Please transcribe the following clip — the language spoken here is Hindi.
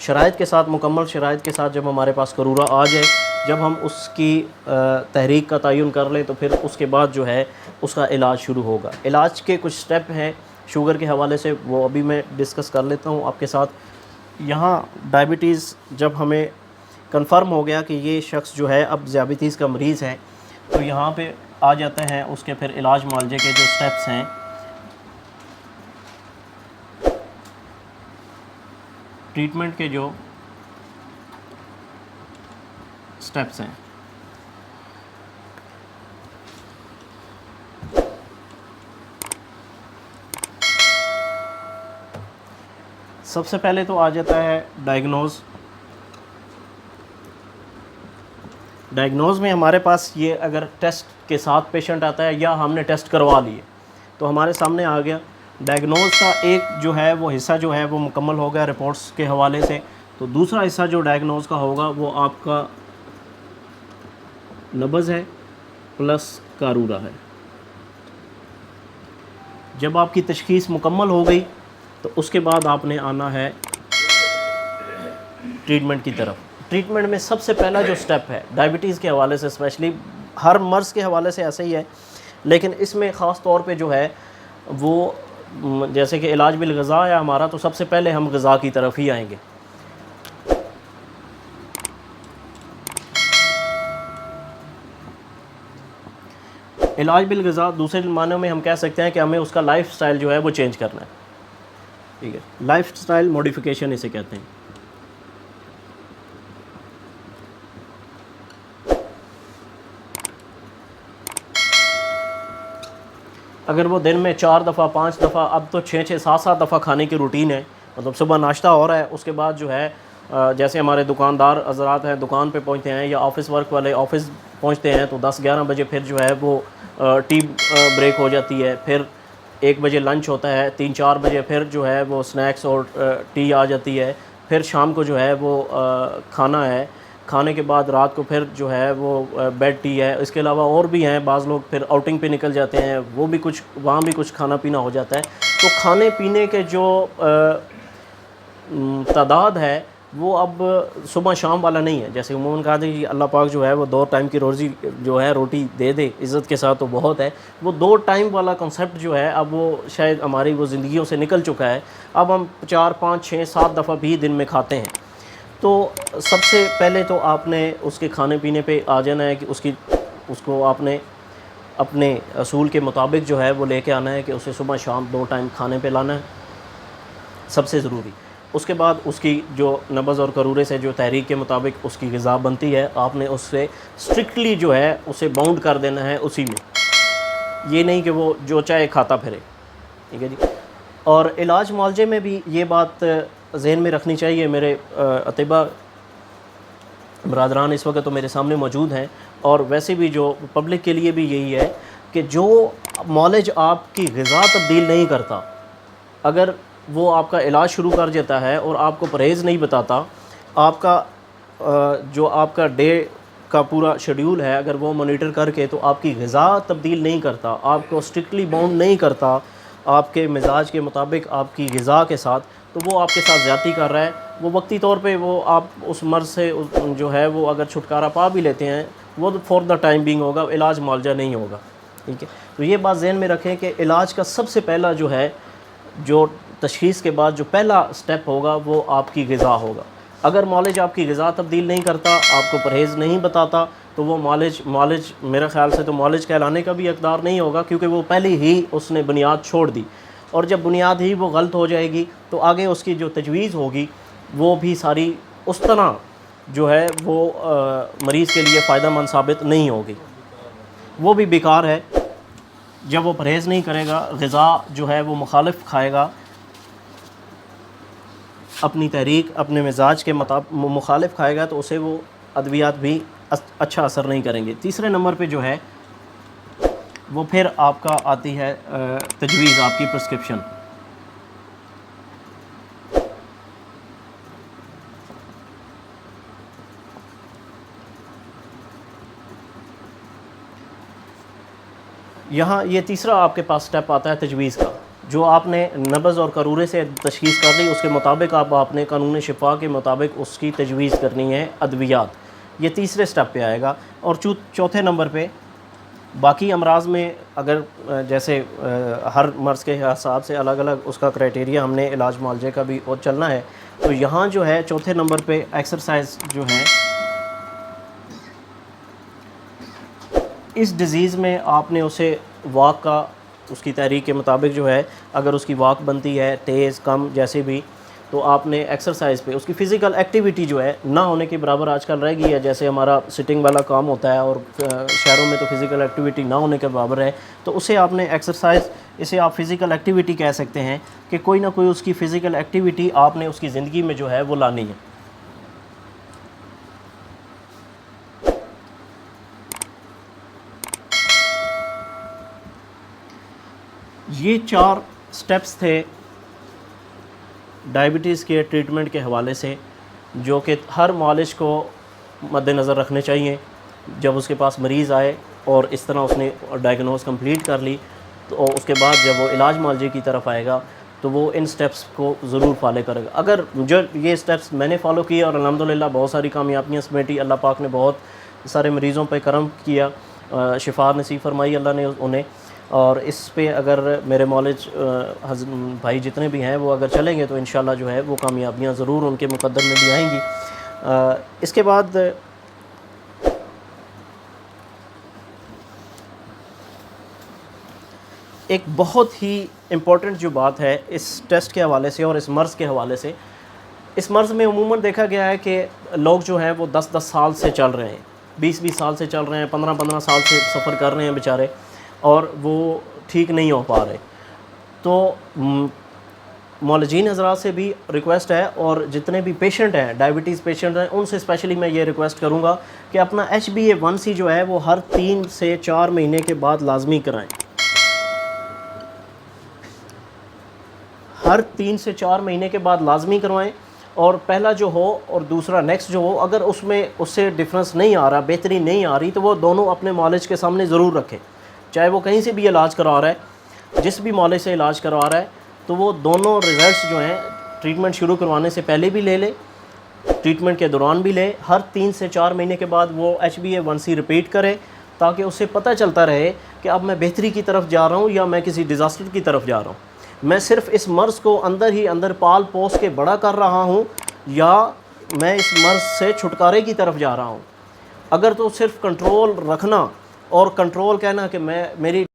शराइत के साथ, मुकम्मल शराइत के साथ जब हमारे पास करूरा आ जाए, जब हम उसकी तहरीक का तयन कर लें तो फिर उसके बाद जो है उसका इलाज शुरू होगा। इलाज के कुछ स्टेप हैं शुगर के हवाले से, वो अभी मैं डिस्कस कर लेता हूँ आपके साथ। यहाँ डायबिटीज़ जब हमें कंफर्म हो गया कि ये शख्स जो है अब डायबिटीज़ का मरीज़ है, तो यहाँ पे आ जाते हैं उसके फिर इलाज मुआलजे के जो स्टेप्स हैं। ट्रीटमेंट के जो स्टेप्स हैं, सबसे पहले तो आ जाता है डायग्नोज में हमारे पास ये अगर टेस्ट के साथ पेशेंट आता है या हमने टेस्ट करवा लिए तो हमारे सामने आ गया। डायग्नोज का एक जो है वो हिस्सा जो है वो मुकम्मल हो गया रिपोर्ट्स के हवाले से। तो दूसरा हिस्सा जो डायग्नोज का होगा वो आपका नब्ज़ है प्लस कारूरा है। जब आपकी तशख़ीस मुकम्मल हो गई तो उसके बाद आपने आना है ट्रीटमेंट की तरफ। ट्रीटमेंट में सबसे पहला जो स्टेप है डायबिटीज़ के हवाले से, स्पेशली हर मर्ज़ के हवाले से ऐसे ही है, लेकिन इसमें ख़ास तौर पे जो है वो जैसे कि इलाज बिल ग़िज़ा है हमारा, तो सबसे पहले हम ग़िज़ा की तरफ ही आएंगे। इलाज बिल ग़िज़ा दूसरे मानों में हम कह सकते हैं कि हमें उसका लाइफ स्टाइल जो है वो चेंज करना है। ठीक है, लाइफ स्टाइल मॉडिफिकेशन इसे कहते हैं। अगर वो दिन में 4 दफ़ा 5 दफ़ा, अब तो 6 7 दफ़ा खाने की रूटीन है, मतलब सुबह नाश्ता हो रहा है, उसके बाद जो है जैसे हमारे दुकानदार हज़रात हैं दुकान पे पहुंचते हैं या ऑफ़िस वर्क वाले ऑफ़िस पहुंचते हैं तो 10-11 बजे फिर जो है वो टी ब्रेक हो जाती है, फिर 1 बजे लंच होता है, 3-4 बजे फिर जो है वो स्नैक्स और टी आ जाती है, फिर शाम को जो है वो खाना है, खाने के बाद रात को फिर जो है वो बेड टी है। इसके अलावा और भी हैं, बाज़ लोग फिर आउटिंग पे निकल जाते हैं, वो भी कुछ वहाँ भी कुछ खाना पीना हो जाता है। तो खाने पीने के जो तादाद है वो अब सुबह शाम वाला नहीं है। जैसे उमूमन कहा था कि अल्लाह पाक जो है वो 2 टाइम की रोज़ी जो है रोटी दे दे इज़्ज़त के साथ तो बहुत है, वो 2 टाइम वाला कॉन्सेप्ट जो है अब वो शायद हमारी वो ज़िंदगियों से निकल चुका है। अब हम 4 5 6 7 दफ़ा भी दिन में खाते हैं। तो सबसे पहले तो आपने उसके खाने पीने पे आ जाना है कि उसको आपने अपने असूल के मुताबिक जो है वो लेके आना है कि उसे सुबह शाम 2 टाइम खाने पे लाना है, सबसे ज़रूरी। उसके बाद उसकी जो नब्ज़ और करूरे से जो तहरीक के मुताबिक उसकी ग़िज़ा बनती है, आपने उससे स्ट्रिक्टली जो है उसे बाउंड कर देना है उसी में, ये नहीं कि वो जो चाहे खाता फिरे। ठीक है जी। और इलाज मुआलजे में भी ये बात ज़हन में रखनी चाहिए। मेरे अतिबा बरादरान इस वक्त तो मेरे सामने मौजूद हैं, और वैसे भी जो पब्लिक के लिए भी यही है कि जो मौलज आपकी ग़िज़ा तब्दील नहीं करता, अगर वो आपका इलाज शुरू कर देता है और आपको परहेज़ नहीं बताता, आपका जो आपका डे का पूरा शेड्यूल है अगर वो मॉनिटर करके तो आपकी ग़िज़ा तब्दील नहीं करता, आपको स्ट्रिक्टली बाउंड नहीं करता आपके मिजाज के मुताबिक आपकी ग़िज़ा के साथ, तो वो आपके साथ ज़्यादती कर रहा है। वो वक्ती तौर पे वो आप उस मर्ज़ से जो है वो अगर छुटकारा पा भी लेते हैं वो फॉर द टाइम बिंग होगा, इलाज मुआलजा नहीं होगा। ठीक है, तो ये बात ज़हन में रखें कि इलाज का सबसे पहला जो है, जो तशख़ीस के बाद जो पहला स्टेप होगा वो आपकी ग़िज़ा होगा। अगर मौलज आपकी ग़िज़ा तब्दील नहीं करता, आपको परहेज़ नहीं बताता, तो वो मौलज मेरे ख़्याल से तो मौलज कहलाने का भी हक़दार नहीं होगा, क्योंकि वो पहले ही उसने बुनियाद छोड़ दी, और जब बुनियाद ही वो गलत हो जाएगी तो आगे उसकी जो तजवीज़ होगी वो भी सारी उस तरह जो है वो मरीज़ के लिए फ़ायदेमंद साबित नहीं होगी, वो भी बेकार है। जब वो परहेज़ नहीं करेगा, ग़िज़ा जो है वो मुखालिफ खाएगा, अपनी तहरीक अपने मिजाज के मुखालिफ खाएगा, तो उसे वो अद्वियात भी अच्छा असर नहीं करेंगे। तीसरे नंबर पे जो है वो फिर आपका आती है तजवीज़, आपकी प्रिस्क्रिप्शन। यहाँ ये तीसरा आपके पास स्टेप आता है तजवीज़ का। जो आपने नब्ज़ और करूरे से तशख़ीस कर ली, उसके मुताबिक आपने कानून शिफा के मुताबिक उसकी तजवीज़ करनी है अद्वियात। ये तीसरे स्टेप पे आएगा। और चौथे नंबर पे बाकी अमराज में अगर जैसे हर मर्ज़ के हिसाब से अलग अलग उसका क्राइटेरिया हमने इलाज मुआलजे का भी और चलना है। तो यहाँ जो है चौथे नंबर पे एक्सरसाइज जो है, इस डिज़ीज़ में आपने उसे वॉक का उसकी तहरीक के मुताबिक जो है, अगर उसकी वॉक बनती है तेज़ कम जैसे भी, तो आपने एक्सरसाइज पे उसकी फ़िज़िकल एक्टिविटी जो है ना होने के बराबर आजकल रह गई है। जैसे हमारा सिटिंग वाला काम होता है और शहरों में तो फ़िज़िकल एक्टिविटी ना होने के बराबर है, तो उसे आपने एक्सरसाइज, इसे आप फ़िज़िकल एक्टिविटी कह सकते हैं कि कोई ना कोई उसकी फ़िज़िकल एक्टिविटी आपने उसकी ज़िंदगी में जो है वो लानी है। ये 4 स्टेप्स थे डायबिटीज़ के ट्रीटमेंट के हवाले से, जो कि हर मालिश को मद्देनज़र रखने चाहिए। जब उसके पास मरीज़ आए और इस तरह उसने डायग्नोज कंप्लीट कर ली, तो उसके बाद जब वो इलाज मुआलजे की तरफ आएगा तो वो इन स्टेप्स को ज़रूर फॉलो करेगा। अगर जो ये स्टेप्स मैंने फ़ॉलो किए और अल्हम्दुलिल्लाह बहुत सारी कामयाबियाँ समेटी, अल्लाह पाक ने बहुत सारे मरीज़ों पे करम किया, शिफा नसीब फरमाई अल्लाह ने उन्हें। और इस पे अगर मेरे मौलिज भाई जितने भी हैं वो अगर चलेंगे तो इंशाल्लाह जो है वो कामयाबियाँ ज़रूर उनके मुक़द्दर में भी आएंगी। इसके बाद एक बहुत ही इम्पॉर्टेंट जो बात है इस टेस्ट के हवाले से और इस मर्ज़ के हवाले से, इस मर्ज़ में उमूमन देखा गया है कि लोग जो हैं वो 10-10 साल से चल रहे हैं, 20-20 साल से चल रहे हैं, 15-15 साल से सफ़र कर रहे हैं बेचारे, और वो ठीक नहीं हो पा रहे। तो मौलजीन हज़रात से भी रिक्वेस्ट है, और जितने भी पेशेंट हैं, डायबिटीज़ पेशेंट हैं, उनसे स्पेशली मैं ये रिक्वेस्ट करूँगा कि अपना HbA1c जो है वो हर 3 से 4 महीने के बाद लाजमी कराएं। हर 3 से 4 महीने के बाद लाजमी करवाएं। और पहला जो हो और दूसरा नेक्स्ट जो हो, अगर उसमें उससे डिफरेंस नहीं आ रहा, बेहतरी नहीं आ रही, तो वो दोनों अपने मौलिज के सामने ज़रूर रखें। चाहे वो कहीं से भी इलाज करवा रहा है, जिस भी मौलिज से इलाज करवा रहा है, तो वो दोनों रिज़ल्ट्स जो हैं ट्रीटमेंट शुरू करवाने से पहले भी ले ले, ट्रीटमेंट के दौरान भी ले। हर 3 से 4 महीने के बाद वो HbA1c रिपीट करे, ताकि उससे पता चलता रहे कि अब मैं बेहतरी की तरफ जा रहा हूँ या मैं किसी डिज़ास्टर की तरफ जा रहा हूँ। मैं सिर्फ़ इस मर्ज़ को अंदर ही अंदर पाल पोस के बड़ा कर रहा हूँ, या मैं इस मर्ज़ से छुटकारे की तरफ जा रहा हूँ। अगर तो सिर्फ़ कंट्रोल रखना और कंट्रोल कहना कि मैं मेरी